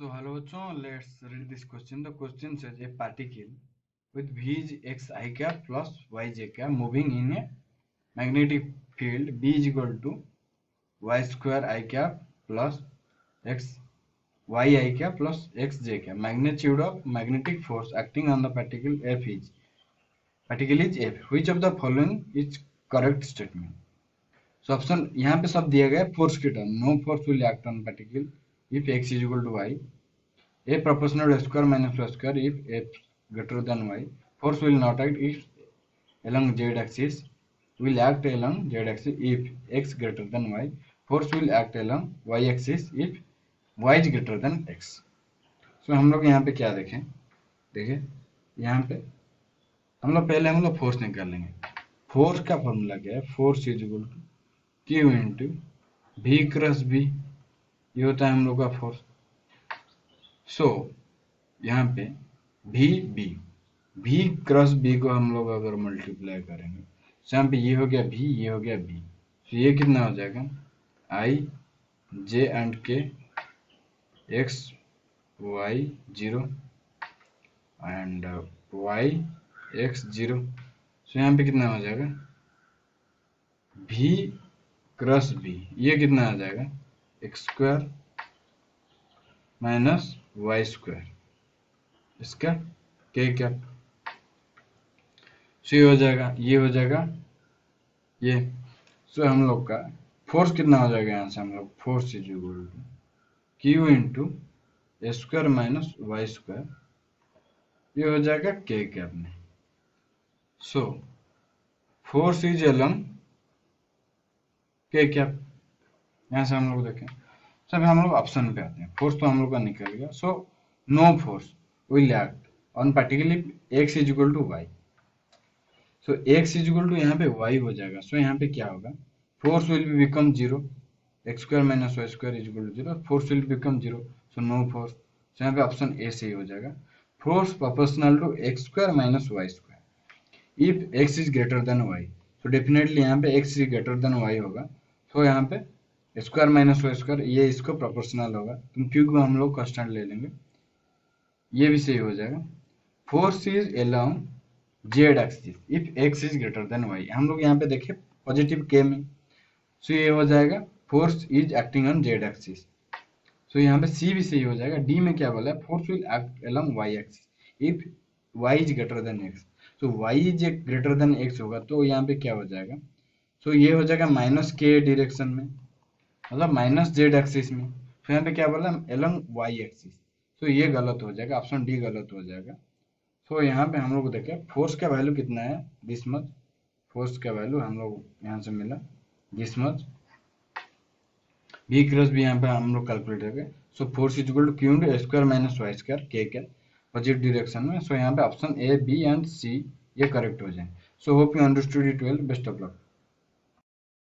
So hello bachon, let's read this question. The question says a particle with v is x I cap plus y j cap moving in a magnetic field B is equal to y square I cap plus x y I cap plus x j cap. Magnitude of magnetic force acting on the particle F is F. Which of the following is correct statement? So option यहाँ पे सब दिया गया force के term. No force will act on particle if x is equal to y. A proportional to square minus y square if f greater than y. Force will not act if along z axis will act along z axis if x greater than y. Force will act along y axis if y is greater than x. So हम लोग यहाँ पे क्या देखें, देखिए यहाँ पे हम लोग फोर्स निकाल लेंगे. फोर्स का फॉर्मूला क्या है? Force is equal to Q into V cross B. ये होता है हम लोग का फोर्स. सो यहाँ पे भी क्रॉस बी को हम लोग अगर मल्टीप्लाई करेंगे तो यहाँ पे ये हो गया भी, ये हो गया बी. तो ये कितना हो जाएगा? I J and K X Y zero and Y X zero. तो यहाँ पे कितना हो जाएगा? भी क्रॉस बी. ये कितना आ जाएगा? X square minus Y square इसका के कैप. सो ये हो जाएगा, ये हो जाएगा ये. सो हम लोग का फोर्स कितना हो जाएगा? यहाँ से हम लोग force is equal to Q into A square minus Y square. ये हो जाएगा के कैप में. So force is along K cap. यहाँ से हम लोग देखें सब हम लोग ऑप्शन पे आते हैं. फोर्स तो हम लोग का निकल गया. So no force will act on particle X is equal to Y. So X is equal to यहाँ पे वाई हो जाएगा. सो यहाँ पे क्या होगा? Force will be become zero. X square minus Y square is equal to zero. Force will become zero. So no force. So यहाँ पे ऑप्शन ए सही हो जाएगा. Force proportional to X square minus Y square if X is greater than Y. तो definitely यहाँ पे X is greater than Y होगा. So यहाँ पे स्क्वायर माइनस वाई स्क्वायर ये इसको प्रोपोर्शनल होगा. तो क्यू को हम लोग कांस्टेंट ले लेंगे. ये भी सही हो जाएगा. Force is along Z axis if X is greater than Y. हम लोग यहाँ पे देखें पॉजिटिव के में. सो ये हो जाएगा force is acting on Z axis. So यहाँ पे सी भी सही हो जाएगा. डी में क्या बोला है? Force will act along Y axis if Y is greater than X. तो Y is greater than X होगा तो यहाँ पे क्या हो जाएगा? सो ये हो जाएगा माइनस के डायरेक्शन में, मतलब माइनस जेड एक्सिस में. फिर यहाँ पे क्या बोला? Along Y axis. तो ये गलत हो जाएगा. ऑप्शन डी गलत हो जाएगा. तो यहाँ पे हम लोग देखें फोर्स का वैल्यू कितना है? This much. फोर्स का वैल्यू हम लोग यहाँ से मिला this much. B cross B यहाँ पे हम लोग कैलकुलेट करेंगे. So force is equal to Q into square minus Y square K positive direction में. सो यहाँ पे option A B and C ये करेक्ट हो जाए. So hope you understood it well. Best of luck.